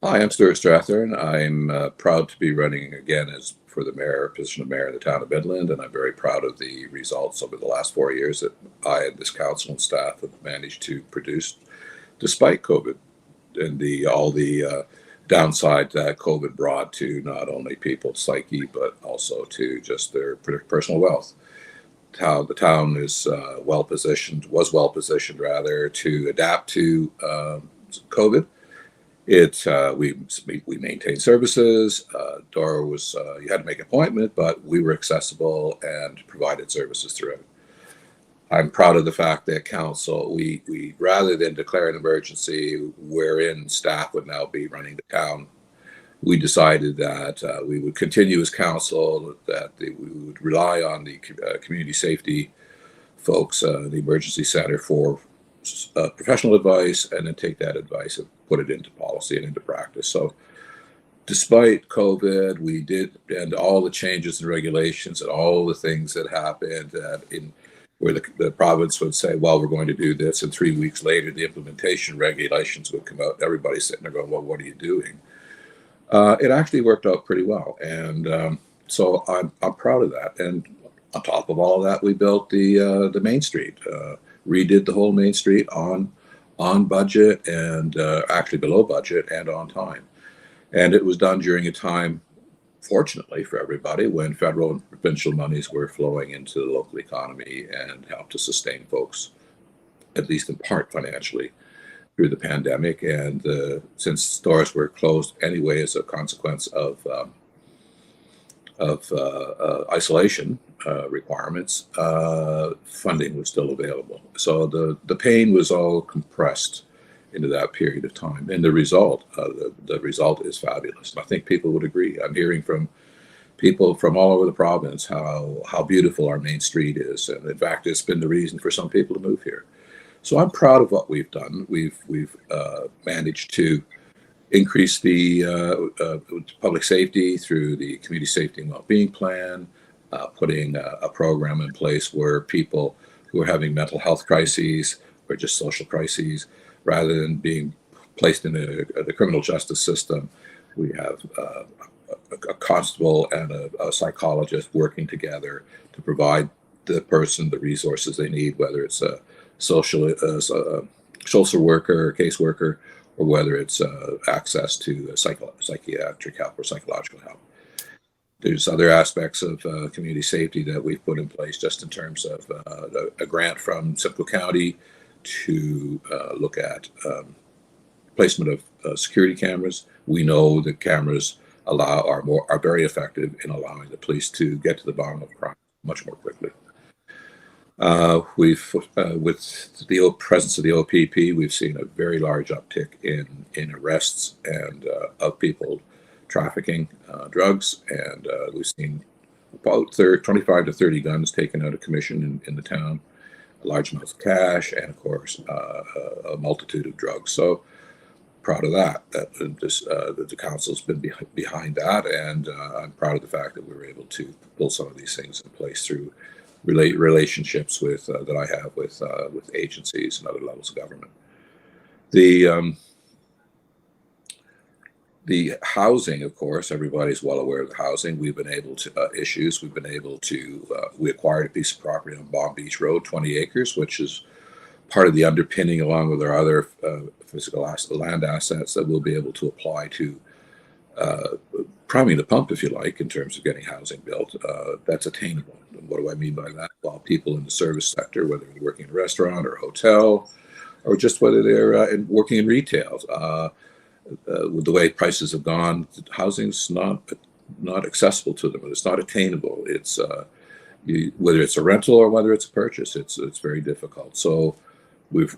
Hi, I'm Stewart Strathearn. I'm proud to be running again as for the position of mayor of the town of Midland, and I'm very proud of the results over the last 4 years that I and this council and staff have managed to produce, despite COVID and all the downside that COVID brought to not only people's psyche but also to just their personal wealth. How the town is well positioned rather to adapt to COVID. We maintained services. Door was you had to make an appointment, but we were accessible and provided services throughout. I'm proud of the fact that council we rather than declare an emergency wherein staff would now be running the town, we decided that we would continue as council, that we would rely on the community safety folks, the emergency center for professional advice, and then take that advice and put it into policy and into practice. So, despite COVID, we did, and all the changes and regulations and all the things that happened in where the province would say, well, we're going to do this, and 3 weeks later, the implementation regulations would come out. Everybody's sitting there going, well, what are you doing? It actually worked out pretty well, and so I'm proud of that. And on top of all of that, we built the Main Street, redid the whole Main Street on budget and actually below budget and on time. And it was done during a time, fortunately for everybody, when federal and provincial monies were flowing into the local economy and helped to sustain folks, at least in part financially, through the pandemic. And since stores were closed anyway as a consequence of isolation requirements, funding was still available. So the pain was all compressed into that period of time, and the result is fabulous. And I think people would agree. I'm hearing from people from all over the province how beautiful our Main Street is, and in fact, it's been the reason for some people to move here. So I'm proud of what we've done. We've managed to increase the public safety through the community safety and well-being plan, putting a program in place where people who are having mental health crises or just social crises, rather than being placed in the criminal justice system, we have a constable and a psychologist working together to provide the person the resources they need, whether it's a social worker, caseworker, or whether it's access to psychiatric help or psychological help. There's other aspects of community safety that we've put in place, just in terms of a grant from Simcoe County to look at placement of security cameras. We know that cameras are very effective in allowing the police to get to the bottom of crime much more quickly. With the presence of the OPP, we've seen a very large uptick in arrests and of people trafficking drugs, and we've seen about 25 to 30 guns taken out of commission in the town, large amounts of cash, and of course a multitude of drugs. So proud of that. That the council's been behind that, and I'm proud of the fact that we were able to pull some of these things in place through relationships with that I have with agencies and other levels of government. The housing, of course, everybody's well aware of the housing. We've been able to issues. We've been able to we acquired a piece of property on Bomb Beach Road, 20 acres, which is part of the underpinning, along with our other physical land assets, that we'll be able to apply to priming the pump, if you like, in terms of getting housing built that's attainable. And what do I mean by that? Well, people in the service sector, whether they're working in a restaurant or a hotel, or just whether they're working in retail, with the way prices have gone, housing's not accessible to them. It's not attainable. It's whether it's a rental or whether it's a purchase, it's very difficult. So we've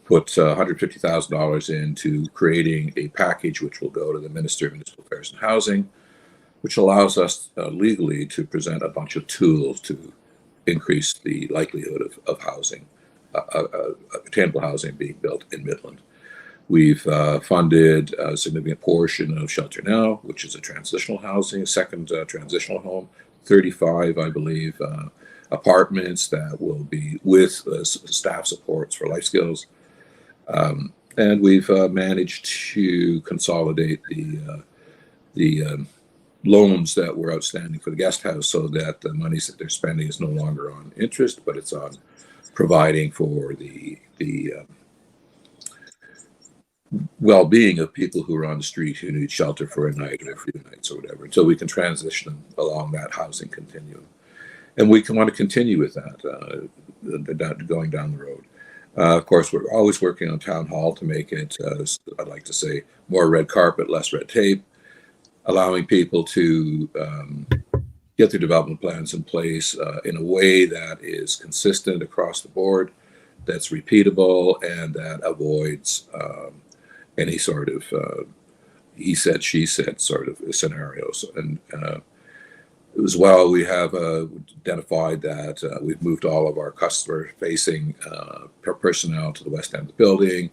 put $150,000 into creating a package which will go to the Minister of Municipal Affairs and Housing, which allows us legally to present a bunch of tools to increase the likelihood of housing, attainable housing being built in Midland. We've funded a significant portion of Shelter Now, which is a transitional housing, a second transitional home, 35, I believe, apartments that will be with staff supports for life skills. And we've managed to consolidate the loans that were outstanding for the guest house, so that the monies that they're spending is no longer on interest, but it's on providing for the well-being of people who are on the street who need shelter for a night or a few nights or whatever, until we can transition them along that housing continuum. And we can want to continue with that, going down the road. Of course, we're always working on town hall to make it, I'd like to say, more red carpet, less red tape, allowing people to get their development plans in place in a way that is consistent across the board, that's repeatable, and that avoids any sort of he said, she said sort of scenarios. And as well, we have identified that we've moved all of our customer-facing personnel to the west end of the building,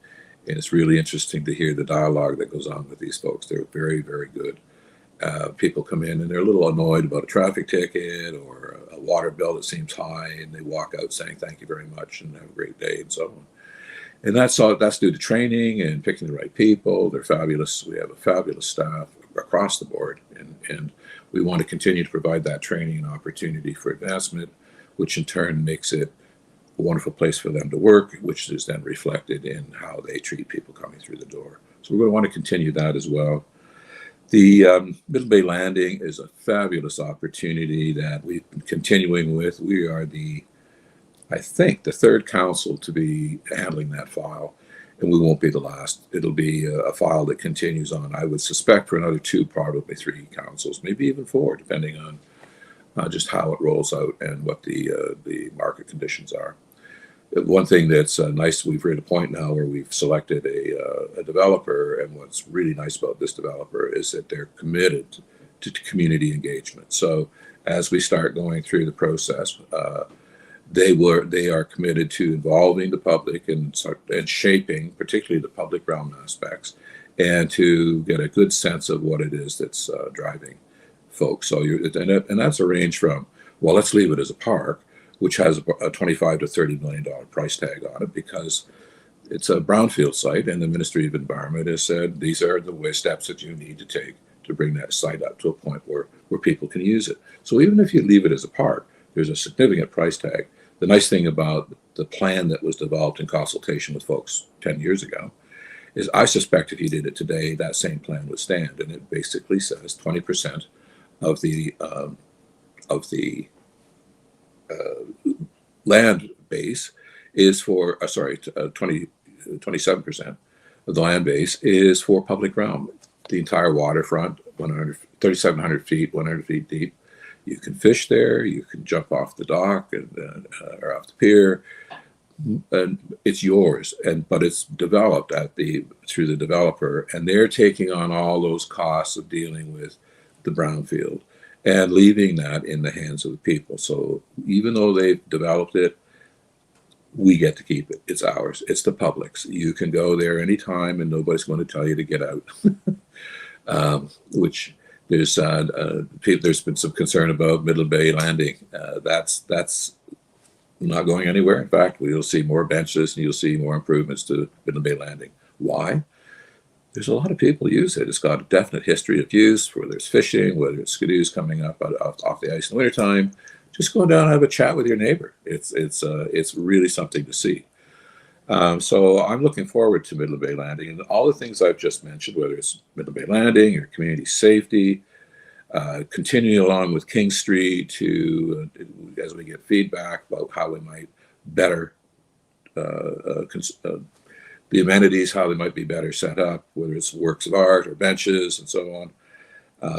and it's really interesting to hear the dialogue that goes on with these folks. They're very, very good. People come in and they're a little annoyed about a traffic ticket or a water bill that seems high, and they walk out saying thank you very much and have a great day and so on. And that's due to training and picking the right people. They're fabulous. We have a fabulous staff across the board, and we want to continue to provide that training and opportunity for advancement, which in turn makes it a wonderful place for them to work, which is then reflected in how they treat people coming through the door. So we're going to want to continue that as well. The Middle Bay Landing is a fabulous opportunity that we've been continuing with. We are I think, the third council to be handling that file, and we won't be the last. It'll be a file that continues on, I would suspect, for another 2, probably 3 councils, maybe even 4, depending on just how it rolls out and what the market conditions are. One thing that's nice, we've reached a point now where we've selected a developer, and what's really nice about this developer is that they're committed to community engagement. So as we start going through the process, they are committed to involving the public and shaping, particularly the public realm aspects, and to get a good sense of what it is that's driving folks. So and that's a range from, well, let's leave it as a park, which has a $25 to $30 million price tag on it because it's a brownfield site, and the Ministry of Environment has said these are the steps that you need to take to bring that site up to a point where people can use it. So even if you leave it as a park, there's a significant price tag. The nice thing about the plan that was developed in consultation with folks 10 years ago is I suspect if you did it today, that same plan would stand. And it basically says 20% of the land base is for, 27% of the land base is for public realm. The entire waterfront, 3,700 feet, 100 feet deep. You can fish there. You can jump off the dock or off the pier, and it's yours. But it's developed through the developer, and they're taking on all those costs of dealing with the brownfield and leaving that in the hands of the people. So even though they've developed it, we get to keep it. It's ours. It's the public's. You can go there anytime, and nobody's going to tell you to get out. Which. There's been some concern about Midland Bay Landing. That's not going anywhere. In fact, you'll see more benches and you'll see more improvements to Midland Bay Landing. Why? There's a lot of people use it. It's got a definite history of use, whether it's fishing, whether it's skidoos coming up off the ice in the wintertime. Just go down and have a chat with your neighbor. It's really something to see. So I'm looking forward to Midland Bay Landing and all the things I've just mentioned, whether it's Midland Bay Landing or community safety, continuing along with King Street as we get feedback about how we might better the amenities, how they might be better set up, whether it's works of art or benches and so on.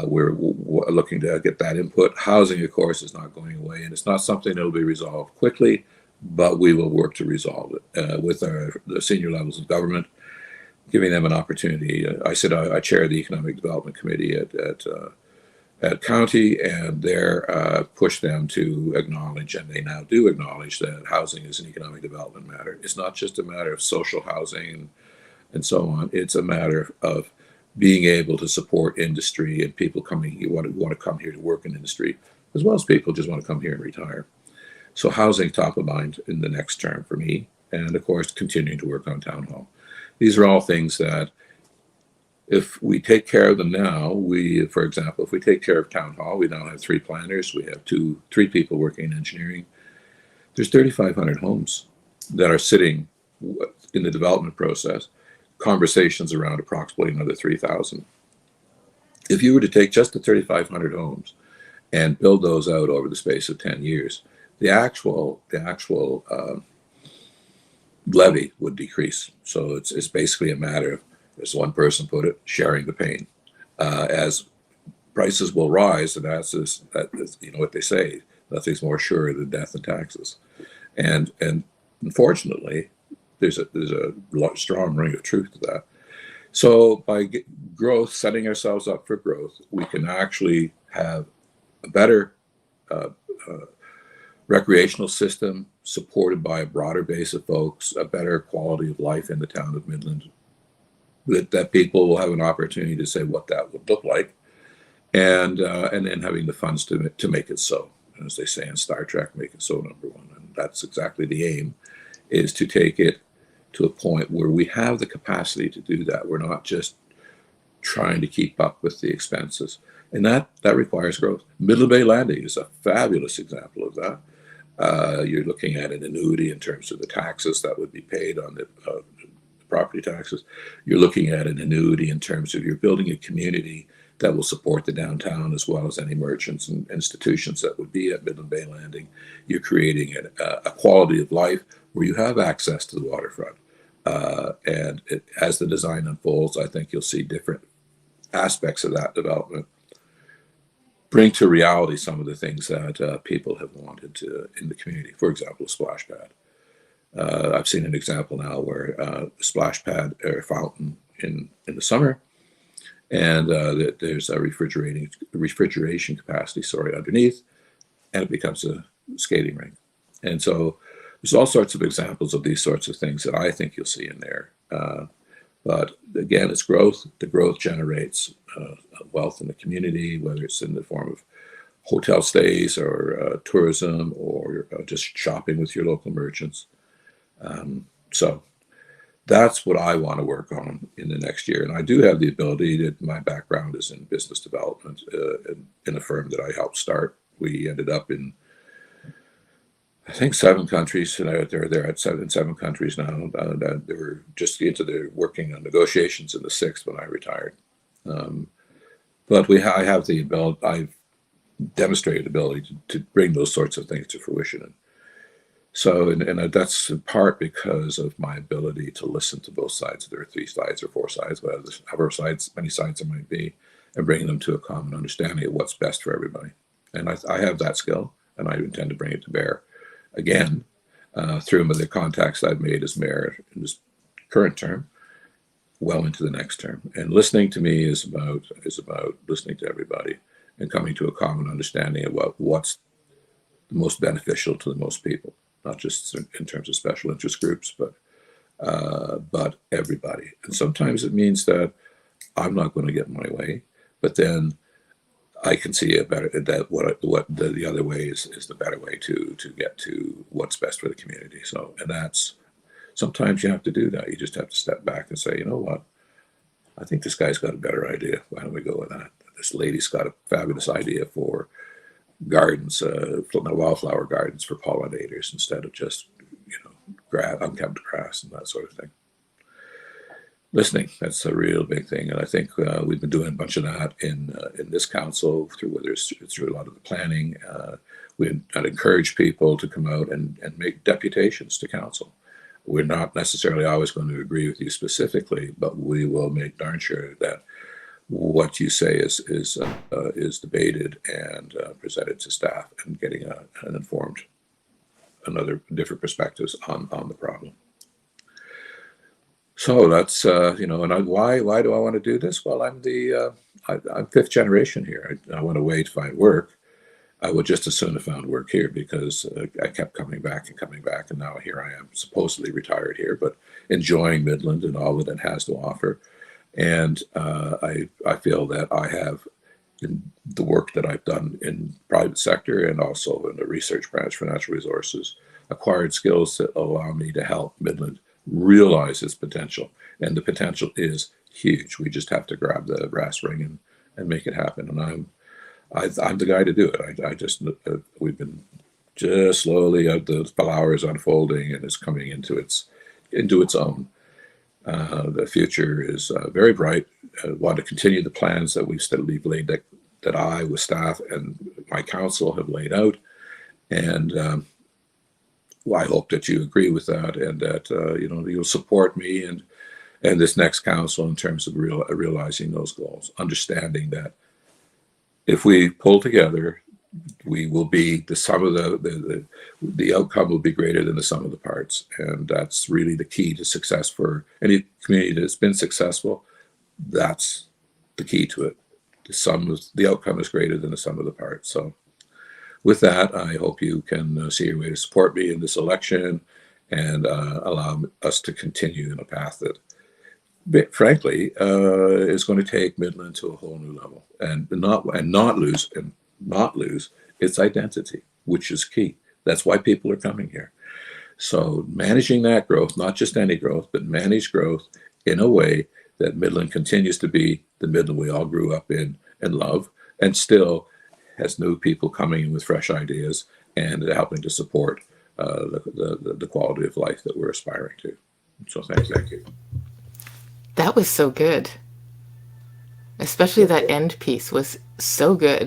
We're looking to get that input. Housing, of course, is not going away, and it's not something that will be resolved quickly, but we will work to resolve it with the senior levels of government, giving them an opportunity. I chair the Economic Development Committee at County, and there push them to acknowledge, and they now do acknowledge, that housing is an economic development matter. It's not just a matter of social housing and so on. It's a matter of being able to support industry and people who want to come here to work in industry, as well as people just want to come here and retire. So housing top of mind in the next term for me, and of course continuing to work on town hall. These are all things that if we take care of them now, for example, if we take care of Town Hall, we now have 3 planners, we have 3 people working in engineering. There's 3,500 homes that are sitting in the development process, conversations around approximately another 3,000. If you were to take just the 3,500 homes and build those out over the space of 10 years, the actual levy would decrease. So it's basically a matter of, as one person put it, sharing the pain. As prices will rise, and that is what they say, nothing's more sure than death and taxes. And unfortunately, there's a strong ring of truth to that. So by growth, setting ourselves up for growth, we can actually have a better recreational system supported by a broader base of folks, a better quality of life in the town of Midland, that people will have an opportunity to say what that would look like, and then having the funds to make it so. As they say in Star Trek, make it so, number one. And that's exactly the aim, is to take it to a point where we have the capacity to do that. We're not just trying to keep up with the expenses. And that requires growth. Midland Bay Landing is a fabulous example of that. You're looking at an annuity in terms of the taxes that would be paid on the property taxes. You're looking at an annuity in terms of you're building a community that will support the downtown as well as any merchants and institutions that would be at Midland Bay Landing. You're creating a quality of life where you have access to the waterfront. As the design unfolds, I think you'll see different aspects of that development bring to reality some of the things that people have wanted in the community. For example, a splash pad. I've seen an example now where a splash pad or fountain in the summer, and there's a refrigeration capacity, underneath, and it becomes a skating rink. And so there's all sorts of examples of these sorts of things that I think you'll see in there. But again, it's growth. The growth generates wealth in the community, whether it's in the form of hotel stays or tourism or just shopping with your local merchants. So that's what I want to work on in the next year. And I do have the ability my background is in business development in a firm that I helped start. We ended up in, I think, 7 countries, and they're at 7 countries now. They were just into their working on negotiations in the 6th when I retired. But I have the ability, I've demonstrated ability to bring those sorts of things to fruition. So, and that's in part because of my ability to listen to both sides. There are 3 sides or 4 sides, however many sides there might be, and bring them to a common understanding of what's best for everybody. And I have that skill, and I intend to bring it to bear again through the contacts I've made as mayor in this current term, well into the next term. And listening to me is about listening to everybody and coming to a common understanding of what's the most beneficial to the most people. Not just in terms of special interest groups, but everybody. And sometimes it means that I'm not going to get my way, but then I can see what the other way is the better way to get to what's best for the community. So, and that's sometimes you have to do that. You just have to step back and say, you know what? I think this guy's got a better idea. Why don't we go with that? This lady's got a fabulous idea for gardens, wildflower gardens for pollinators instead of just unkempt grass and that sort of thing. Listening, that's a real big thing, and I think we've been doing a bunch of that in this council through a lot of the planning. I'd encourage people to come out and make deputations to council. We're not necessarily always going to agree with you specifically, but we will make darn sure that what you say is debated and presented to staff, and getting an informed, different perspectives on the problem. So that's and why do I want to do this? Well, I'm 5th generation here. I went away to find work. I would just as soon have found work here because I kept coming back, and now here I am, supposedly retired here, but enjoying Midland and all that it has to offer. And I feel that I have, in the work that I've done in private sector and also in the research branch for natural resources, acquired skills that allow me to help Midland realize its potential. and the potential is huge. We just have to grab the brass ring and make it happen. And I'm the guy to do it. I just we've been just slowly the flower is unfolding and is coming into its own. The future is very bright. I want to continue the plans that we've laid that I, with staff and my council, have laid out, and well, I hope that you agree with that, and that you'll support me and this next council in terms of realizing those goals. Understanding that if we pull together, we will be the sum of the outcome will be greater than the sum of the parts, and that's really the key to success for any community that's been successful. That's the key to it. The outcome is greater than the sum of the parts. So with that, I hope you can see your way to support me in this election and allow us to continue in a path that, frankly, is going to take Midland to a whole new level, and not lose its identity, which is key. That's why people are coming here. So managing that growth, not just any growth, but manage growth in a way that Midland continues to be the Midland we all grew up in and love, and still has new people coming in with fresh ideas and helping to support the quality of life that we're aspiring to. So thank you. That was so good. Especially that end piece was so good.